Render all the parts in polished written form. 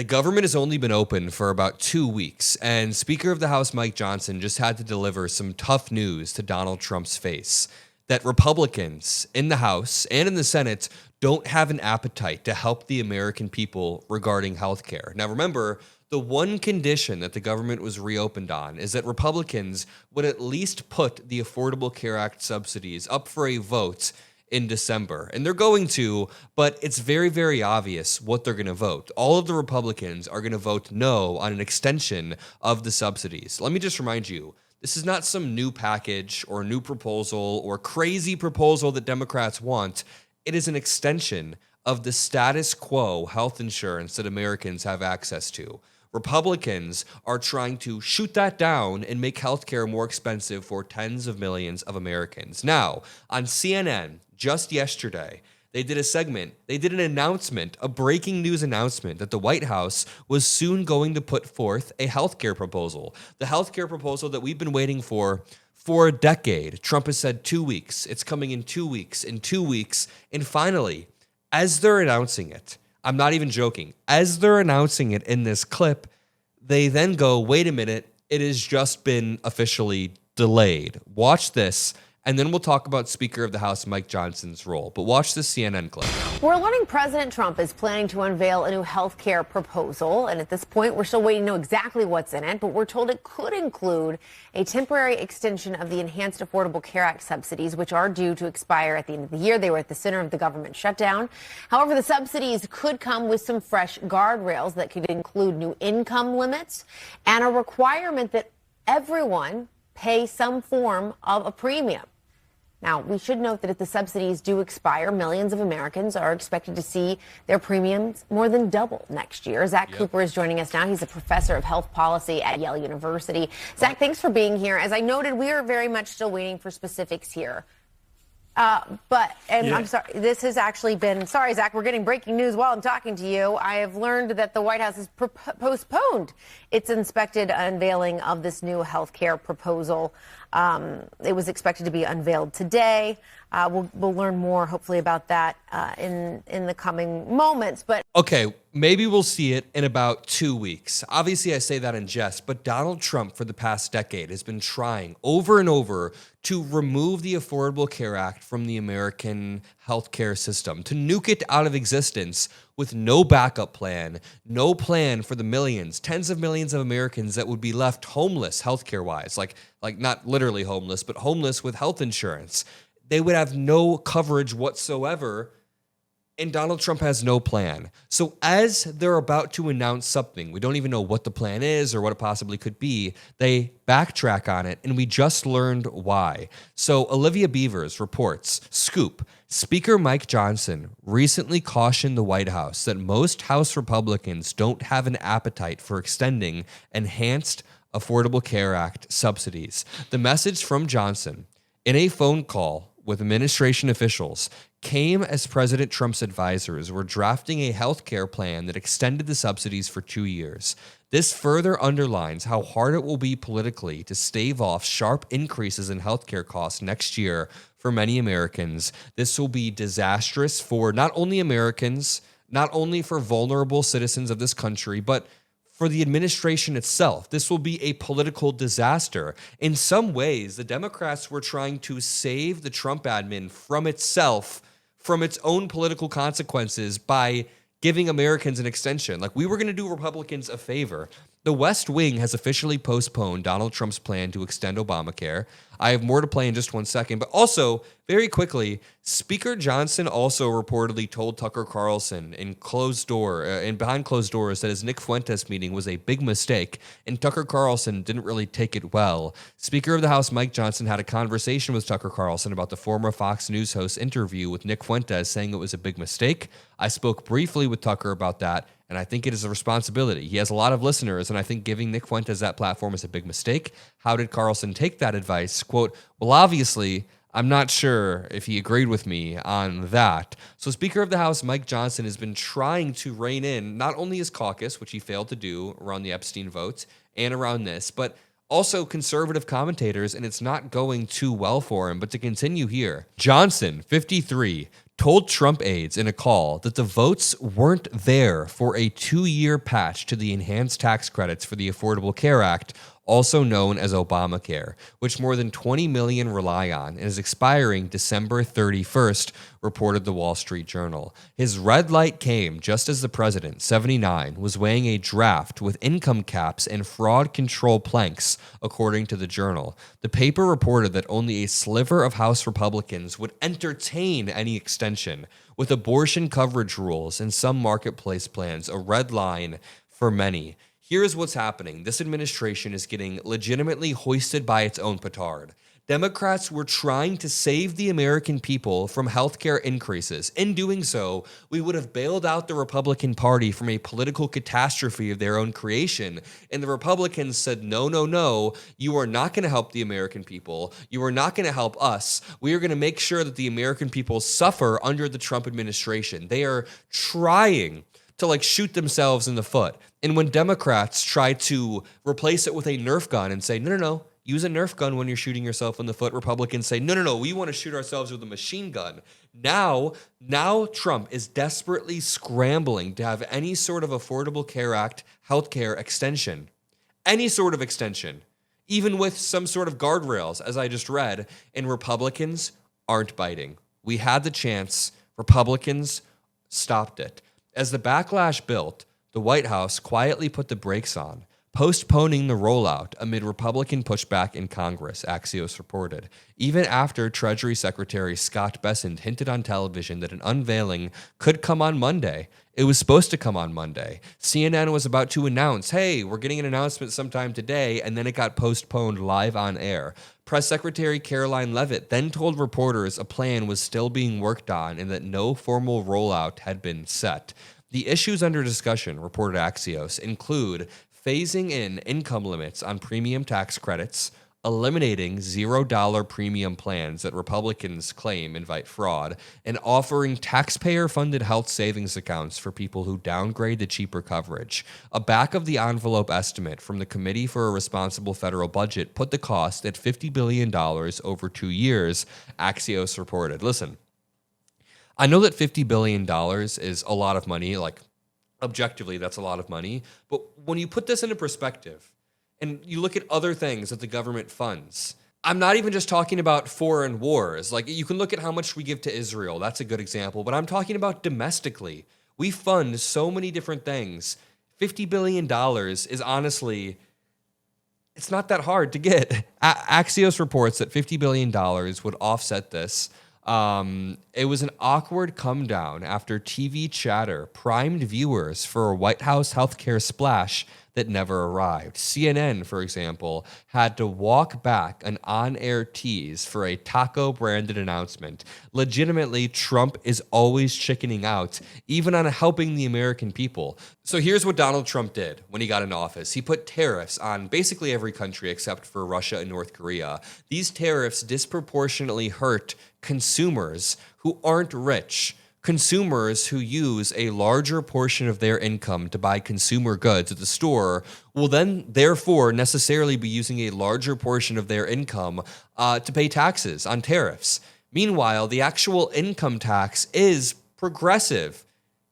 The government has only been open for about 2 weeks, and Speaker of the House Mike Johnson just had to deliver some tough news to Donald Trump's face that Republicans in the House and in the Senate don't have an appetite to help the American people regarding health care. Now, remember, the one condition that the government was reopened on is that Republicans would at least put the Affordable Care Act subsidies up for a vote in December. And they're going to, but it's very, very obvious what they're going to vote. All of the Republicans are going to vote no on an extension of the subsidies. Let me just remind you, this is not some new package or new proposal or crazy proposal that Democrats want. It is an extension of the status quo health insurance that Americans have access to. Republicans are trying to shoot that down and make healthcare more expensive for tens of millions of Americans. Now, on CNN, just yesterday, they did an announcement, a breaking news announcement that the White House was soon going to put forth a healthcare proposal. The healthcare proposal that we've been waiting for a decade. Trump has said 2 weeks. It's coming in 2 weeks, in 2 weeks. And finally, as they're announcing it, I'm not even joking, as they're announcing it in this clip, they then go, wait a minute, it has just been officially delayed. Watch this. And then we'll talk about Speaker of the House Mike Johnson's role. But watch this CNN clip. We're learning President Trump is planning to unveil a new health care proposal. And at this point, we're still waiting to know exactly what's in it. But we're told it could include a temporary extension of the Enhanced Affordable Care Act subsidies, which are due to expire at the end of the year. They were at the center of the government shutdown. However, the subsidies could come with some fresh guardrails that could include new income limits and a requirement that everyone pay some form of a premium. Now, we should note that if the subsidies do expire, millions of Americans are expected to see their premiums more than double next year. Zach Cooper is joining us now. He's a professor of health policy at Yale University. Zach, thanks for being here. As I noted, we are very much still waiting for specifics here. I'm sorry, this has actually been, sorry, Zach, we're getting breaking news while I'm talking to you. I have learned that the White House has postponed its expected unveiling of this new health care proposal. It was expected to be unveiled today. We'll learn more, hopefully, about that in the coming moments. But okay, maybe we'll see it in about 2 weeks. Obviously, I say that in jest, but Donald Trump for the past decade has been trying over and over to remove the Affordable Care Act from the American healthcare system, to nuke it out of existence with no backup plan, no plan for the millions, tens of millions of Americans that would be left homeless healthcare-wise, like not literally homeless, but homeless with health insurance. They would have no coverage whatsoever, and Donald Trump has no plan. So as they're about to announce something, we don't even know what the plan is or what it possibly could be, they backtrack on it, and we just learned why. So Olivia Beavers reports, Scoop, Speaker Mike Johnson recently cautioned the White House that most House Republicans don't have an appetite for extending enhanced Affordable Care Act subsidies. The message from Johnson in a phone call with administration officials came as President Trump's advisors were drafting a health care plan that extended the subsidies for 2 years. This further underlines how hard it will be politically to stave off sharp increases in healthcare costs next year for many Americans. This will be disastrous for not only Americans, not only for vulnerable citizens of this country, but for the administration itself. This will be a political disaster. In some ways, the Democrats were trying to save the Trump admin from itself, from its own political consequences by giving Americans an extension. Like, we were going to do Republicans a favor. The West Wing has officially postponed Donald Trump's plan to extend Obamacare. I have more to play in just 1 second. But also, very quickly, Speaker Johnson also reportedly told Tucker Carlson in behind closed doors that his Nick Fuentes meeting was a big mistake, and Tucker Carlson didn't really take it well. Speaker of the House Mike Johnson had a conversation with Tucker Carlson about the former Fox News host interview with Nick Fuentes, saying it was a big mistake. I spoke briefly with Tucker about that, and I think it is a responsibility. He has a lot of listeners, and I think giving Nick Fuentes that platform is a big mistake. How did Carlson take that advice? Quote, well, obviously, I'm not sure if he agreed with me on that. So Speaker of the House Mike Johnson has been trying to rein in not only his caucus, which he failed to do around the Epstein vote and around this, but also conservative commentators, and it's not going too well for him. But to continue here, Johnson, 53, told Trump aides in a call that the votes weren't there for a 2-year patch to the enhanced tax credits for the Affordable Care Act, also known as Obamacare, which more than 20 million rely on and is expiring December 31st, reported the Wall Street Journal. His red light came just as the president, 79, was weighing a draft with income caps and fraud control planks, according to the Journal. The paper reported that only a sliver of House Republicans would entertain any extension, with abortion coverage rules and some marketplace plans a red line for many. Here's what's happening. This administration is getting legitimately hoisted by its own petard. Democrats were trying to save the American people from healthcare increases. In doing so, we would have bailed out the Republican Party from a political catastrophe of their own creation. And the Republicans said, no, no, no, you are not going to help the American people. You are not going to help us. We are going to make sure that the American people suffer under the Trump administration. They are trying to shoot themselves in the foot. And when Democrats try to replace it with a Nerf gun and say, no, no, no, use a Nerf gun when you're shooting yourself in the foot, Republicans say, no, no, no, we want to shoot ourselves with a machine gun. Now Trump is desperately scrambling to have any sort of Affordable Care Act healthcare extension. Any sort of extension, even with some sort of guardrails, as I just read, and Republicans aren't biting. We had the chance. Republicans stopped it. As the backlash built, the White House quietly put the brakes on, postponing the rollout amid Republican pushback in Congress, Axios reported, even after Treasury Secretary Scott Bessent hinted on television that an unveiling could come on Monday. It was supposed to come on Monday. CNN was about to announce, hey, we're getting an announcement sometime today, and then it got postponed live on air. Press Secretary Caroline Leavitt then told reporters a plan was still being worked on and that no formal rollout had been set. The issues under discussion, reported Axios, include phasing in income limits on premium tax credits, eliminating $0 premium plans that Republicans claim invite fraud, and offering taxpayer-funded health savings accounts for people who downgrade the cheaper coverage. A back-of-the-envelope estimate from the Committee for a Responsible Federal Budget put the cost at $50 billion over 2 years, Axios reported. Listen, I know that $50 billion is a lot of money, objectively, that's a lot of money. But when you put this into perspective and you look at other things that the government funds, I'm not even just talking about foreign wars. You can look at how much we give to Israel. That's a good example. But I'm talking about domestically. We fund so many different things. $50 billion is honestly, it's not that hard to get. Axios reports that $50 billion would offset this. It was an awkward come down after TV chatter primed viewers for a White House healthcare splash that never arrived. CNN, for example, had to walk back an on-air tease for a taco-branded announcement. Legitimately, Trump is always chickening out, even on helping the American people. So here's what Donald Trump did when he got into office. He put tariffs on basically every country except for Russia and North Korea. These tariffs disproportionately hurt consumers who aren't rich. Consumers who use a larger portion of their income to buy consumer goods at the store will then therefore necessarily be using a larger portion of their income to pay taxes on tariffs. Meanwhile, the actual income tax is progressive.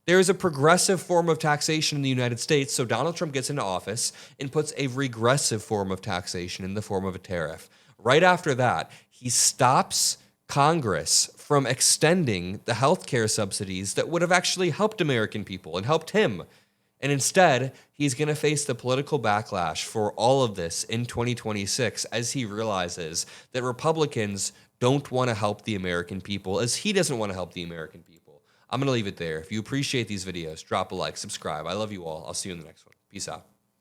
There is a progressive form of taxation in the United States, so Donald Trump gets into office and puts a regressive form of taxation in the form of a tariff. Right after that, he stops Congress from extending the healthcare subsidies that would have actually helped American people and helped him. And instead, he's going to face the political backlash for all of this in 2026 as he realizes that Republicans don't want to help the American people as he doesn't want to help the American people. I'm going to leave it there. If you appreciate these videos, drop a like, subscribe. I love you all. I'll see you in the next one. Peace out.